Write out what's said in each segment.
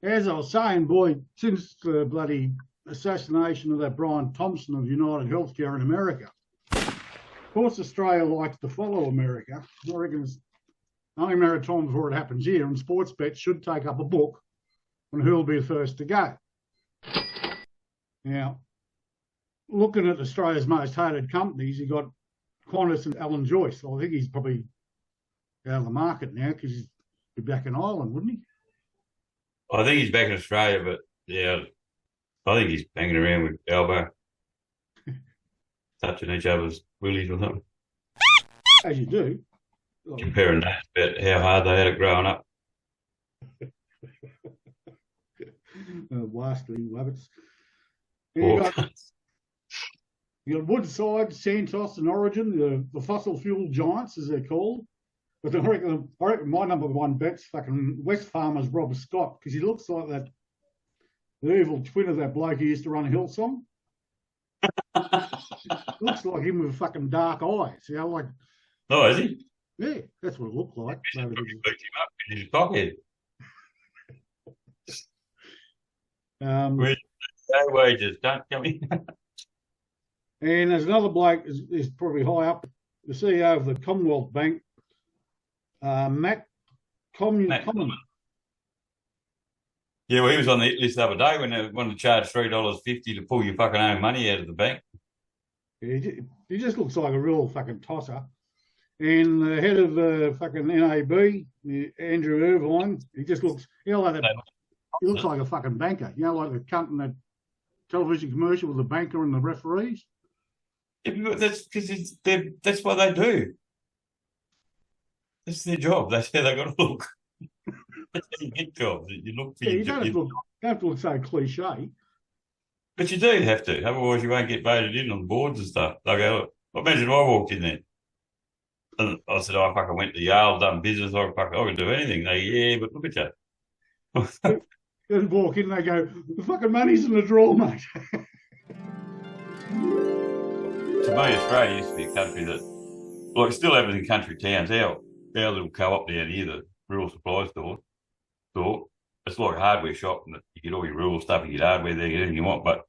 As I was saying, boy, since the bloody assassination of that Brian Thompson of United Healthcare in America, of course, Australia likes to follow America. I reckon it's only a matter of time before it happens here, and Sportsbet should take up a book on who'll be the first to go. Now, looking at Australia's most hated companies, you've got Qantas and Alan Joyce. I think he's probably out of the market now because he'd be back in Ireland, wouldn't he? I think he's back in Australia, but yeah, I think he's hanging around with Albo, touching each other's willies or something. As you do. Comparing that about how hard they had it growing up. Wastly rabbits. You got Woodside, Santos, and Origin, the fossil fuel giants, as they're called. But I reckon my number one bet's fucking West Farmers Rob Scott, because he looks like the evil twin of that bloke who used to run Hillsong. Looks like him with fucking dark eyes. You know, like. Oh, is he? Yeah, that's what it looked like. He picked him up in his pocket. No wages, don't come in. And there's another bloke is probably high up, the CEO of the Commonwealth Bank, Matt Common. Yeah, well, he was on the list the other day when they wanted to charge $3.50 to pull your fucking own money out of the bank. He just looks like a real fucking tosser. And the head of fucking NAB, Andrew Irvine, he just looks, you know, like that. He looks like a fucking banker. You know, like the cunt in that television commercial with the banker and the referees. Yeah, that's because that's what they do. That's their job. That's how they got to look. That's how you get jobs. You look for you don't have to look so cliche. But you do have to. Otherwise, you won't get voted in on boards and stuff. They go, imagine I walked in there. And I said, I fucking went to Yale, done business. I can do anything. They, yeah, but look at you. They walk in and they go, the fucking money's in the drawer, mate. To me, Australia used to be a country that, like, still happens in country towns. Our little co-op down here, the rural supply store, it's like a hardware shop, and you get all your rural stuff, you get hardware there, you get anything you want. But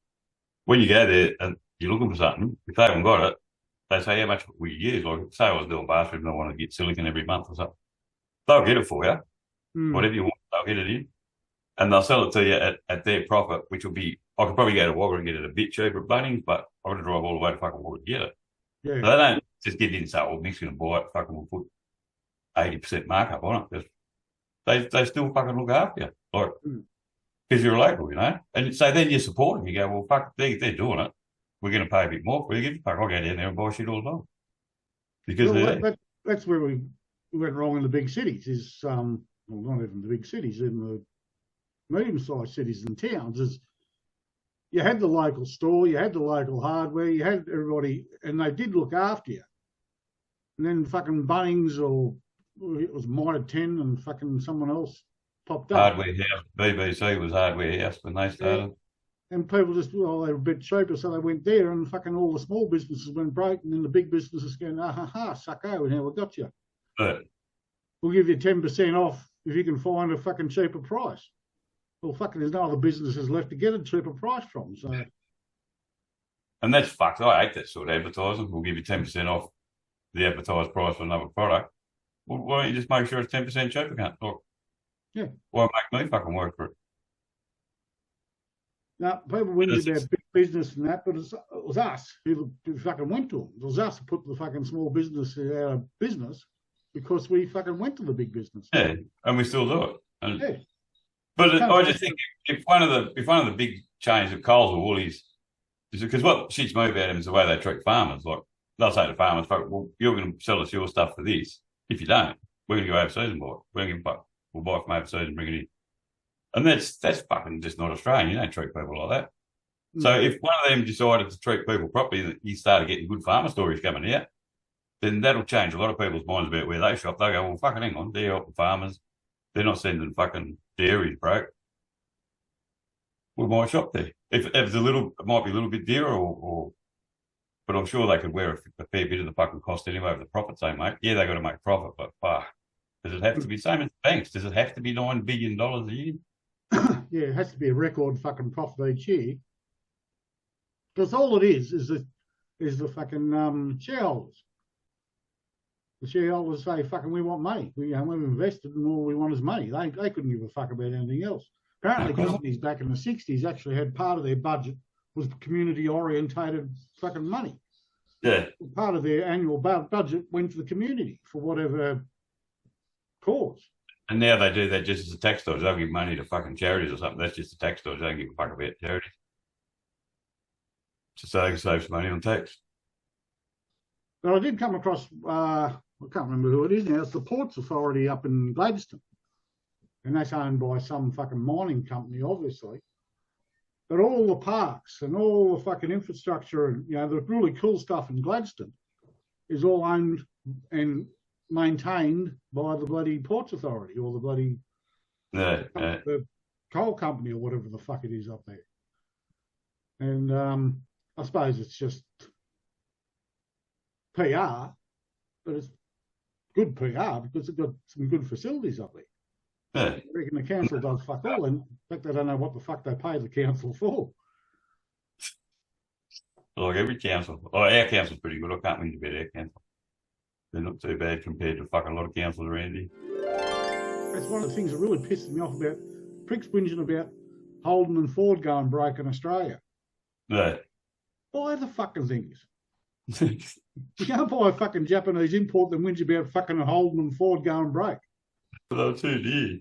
when you go there and you're looking for something, if they haven't got it, they say, how much will you use? Like, say I was doing bathroom and I want to get silicon every month or something. They'll get it for you. Whatever you want, they'll get it in. And they'll sell it to you at their profit, which will be, I could probably go to Wagga and get it a bit cheaper at Bunnings, but I've got to drive all the way to fucking Wagga to get it. Yeah. So they don't just get in and say, well, Mick's going to buy it, fucking we'll put 80% markup on it. They still fucking look after you. Like, because you're a local, you know? And so then you support them. You go, well, fuck, they're doing it. We're going to pay a bit more for you. Fuck, I'll go down there and buy shit all the time. Because that's where we went wrong in the big cities, is, well, not even the big cities, in the medium-sized cities and towns, is you had the local store, you had the local hardware, you had everybody, and they did look after you. And then fucking Bunnings, or it was Mitre 10 and fucking someone else popped up. Hardware House, BBC was Hardware House when they started. Yeah. And people just, well, they were a bit cheaper, so they went there, and fucking all the small businesses went broke, and then the big businesses going, sucko, now we got you. But we'll give you 10% off if you can find a fucking cheaper price. Well, fucking there's no other businesses left to get a cheaper price from. So, and that's fucked. I hate that sort of advertising. We'll give you 10% off the advertised price for another product. Well, why don't you just make sure it's 10% cheaper, can't talk? Yeah. Why make me fucking work for it? No, people went to their big business and that, but it was us who fucking went to them. It was us who put the fucking small business out of business because we fucking went to the big business. Yeah, and we still do it. And, yeah. But I just think if one of the big chains of Coles or Woolies, because what shits me about them is the way they treat farmers. Like, they'll say to farmers, well, you're going to sell us your stuff for this. If you don't, we're going to go overseas and buy it. We'll buy from overseas and bring it in. And that's fucking just not Australian. You don't treat people like that. So if one of them decided to treat people properly and you started getting good farmer stories coming out, then that'll change a lot of people's minds about where they shop. They go, well, fucking hang on, they're helping farmers. They're not sending fucking dairies broke. We might shop there. If it's it might be a little bit dearer, but I'm sure they could wear a fair bit of the fucking cost anyway of the profits they make. Yeah, they got to make profit, but fuck. Does it have to be same as banks? Does it have to be $9 billion a year? Yeah, it has to be a record fucking profit each year. Because all it is the fucking shareholders. The shareholders say, fucking, we want money. We've invested and all we want is money. They couldn't give a fuck about anything else. Apparently, companies back in the 60s actually had part of their budget was community orientated fucking money. Yeah. Part of their annual budget went to the community for whatever cause. And now they do that just as a tax dodge. They'll give money to fucking charities or something. That's just a tax dodge. They don't give a fuck about charities. Just so they can save some money on tax. But I did come across, I can't remember who it is now. It's the Ports Authority up in Gladstone. And that's owned by some fucking mining company, obviously. But all the parks and all the fucking infrastructure and, the really cool stuff in Gladstone is all owned and maintained by the bloody Ports Authority or the bloody the coal company or whatever the fuck it is up there. And I suppose it's just PR, but it's good PR because they've got some good facilities up there. Yeah. I reckon the council does fuck all, and in fact, I don't know what the fuck they pay the council for. Like every council. Oh, our council's pretty good. I can't whinge about our council. They're not too bad compared to fucking a lot of councils around here. That's one of the things that really pisses me off about pricks whinging about Holden and Ford going broke in Australia. Yeah. Buy the fucking things. You can't buy a fucking Japanese import and whinge about fucking Holden and Ford going broke. But they're too dear.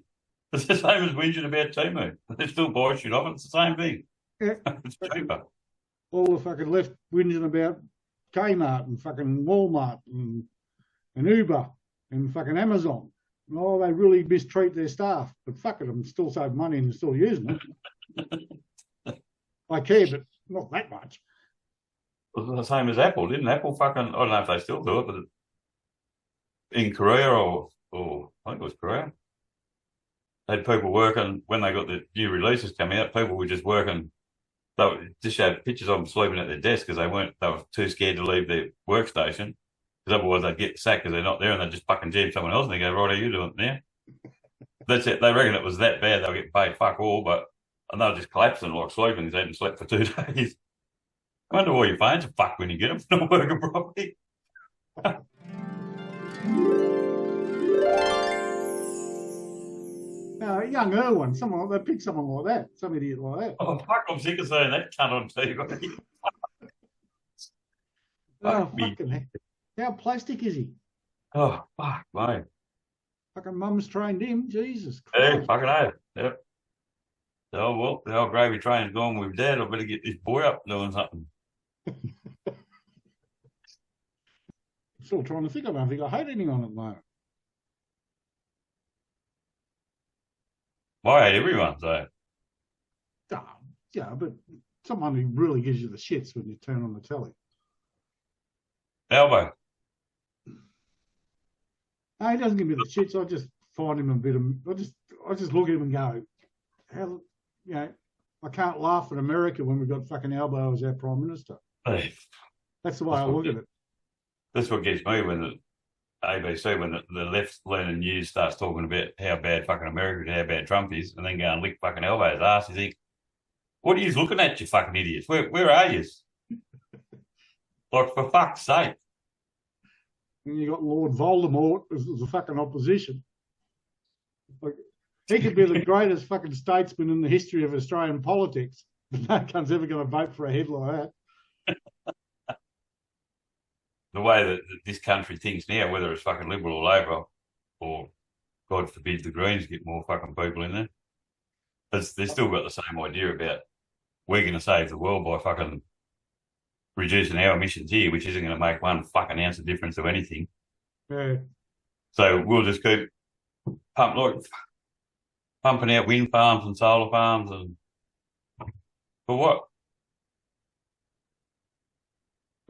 It's the same as whinging about Timu. They still buy shit off it. It's the same thing. Yeah. It's cheaper. All the fucking left whinging about Kmart and fucking Walmart and Uber and fucking Amazon. Oh, they really mistreat their staff. But fuck it, I'm still saving money and still using it. I care, but not that much. It was the same as Apple, didn't Apple fucking, I don't know if they still do it, but in Korea or I think it was Korea, they had people working, when they got the new releases come out, people were just working, they just showed pictures of them sleeping at their desk because they were too scared to leave their workstation, because otherwise they'd get sacked because they're not there and they'd just fucking jam someone else and they go, right, how you doing it now? That's it. They reckon it was that bad, they'll get paid fuck all, and they'll just collapsing like sleeping because they hadn't slept for 2 days. I wonder why your phones are fucked when you get them not working properly. Young Irwin, they pick someone like that, some idiot like that. Oh, fuck, I'm sick of saying that cunt on TV. Fucking heck. How plastic is he? Oh, fuck, mate. Fucking mum's trained him, Jesus Christ. Yeah, fucking hell. Yep. Oh, well, the old gravy train's gone with Dad. I better get this boy up doing something. I'm still trying to think. I don't think I hate anyone at the moment. I hate everyone, so. Yeah, but someone who really gives you the shits when you turn on the telly. Albo. No, he doesn't give me the shits. I just find him a bit of. I just look at him and go, how, I can't laugh at America when we've got fucking Albo as our Prime Minister. Hey, that's the way I look at it. That's what gets me when the ABC, when the left-leaning news starts talking about how bad fucking America is, how bad Trump is, and then go and lick fucking Albo's ass. You think, what are you looking at, you fucking idiots? Where are you? Like, for fuck's sake. And you got Lord Voldemort as the fucking opposition. Like, he could be the greatest fucking statesman in the history of Australian politics, but no cunt's ever going to vote for a head like that. The way that this country thinks now, whether it's fucking Liberal or Labor, or God forbid the Greens get more fucking people in there, they've still got the same idea about we're going to save the world by fucking reducing our emissions here, which isn't going to make one fucking ounce of difference to anything. Yeah. So we'll just keep pumping out wind farms and solar farms, and for what?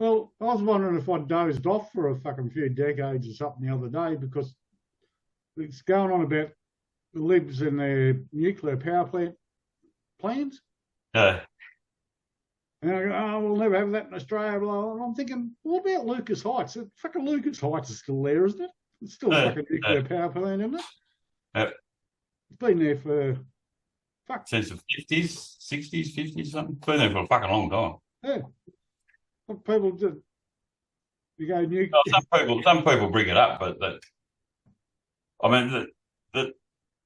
Well, I was wondering if I'd dozed off for a fucking few decades or something the other day, because it's going on about the Libs and their nuclear power plant plans. Yeah. And I go, oh, we'll never have that in Australia, blah, blah. And I'm thinking, what about Lucas Heights? Fucking Lucas Heights is still there, isn't it? It's still a fucking nuclear power plant, isn't it? Yeah. It's been there for Fuck. Since the 50s, 60s, 50s, something. It's been there for a fucking long time. Yeah. People just, you go Some people bring it up, but I mean, the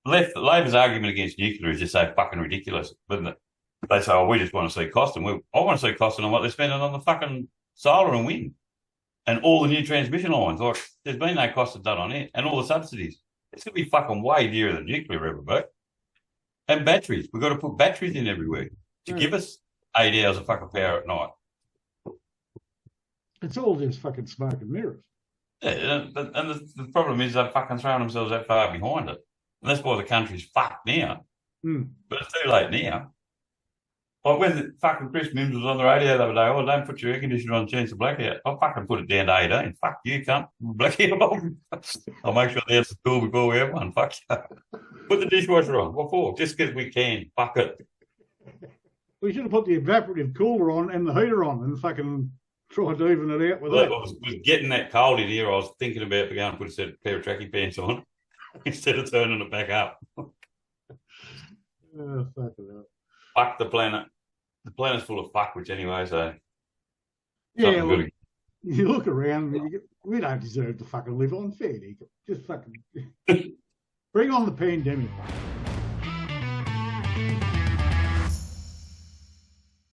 Labor's argument against nuclear is just so fucking ridiculous. But they say, "Oh, we just want to see cost," and I want to see cost on what they're spending on the fucking solar and wind and all the new transmission lines. Like, there's been no cost done on it, and all the subsidies. It's going to be fucking way dearer than nuclear ever, but. And batteries. We've got to put batteries in everywhere to give us 8 hours of fucking power at night. It's all just fucking smoke and mirrors. Yeah, and the problem is they're fucking throwing themselves that far behind it. And that's why the country's fucked now. But it's too late now. Like when fucking Chris Mims was on the radio the other day, don't put your air conditioner on, chance of blackout. I'll fucking put it down to 18. Fuck you, cunt. Blackout. I'll make sure the house is cool before we have one. Fuck you. Put the dishwasher on. What for? Just because we can. Fuck it. We should have put the evaporative cooler on and the heater on and fucking tried to even it out with that. I was getting that cold in here. I was thinking about going to put a pair of trackie pants on instead of turning it back up. Fuck it up. Fuck the planet. The planet's full of fuckwits anyway, so. Yeah, look, you look around, we don't deserve to fucking live on. Fair dinkum. Just fucking bring on the pandemic.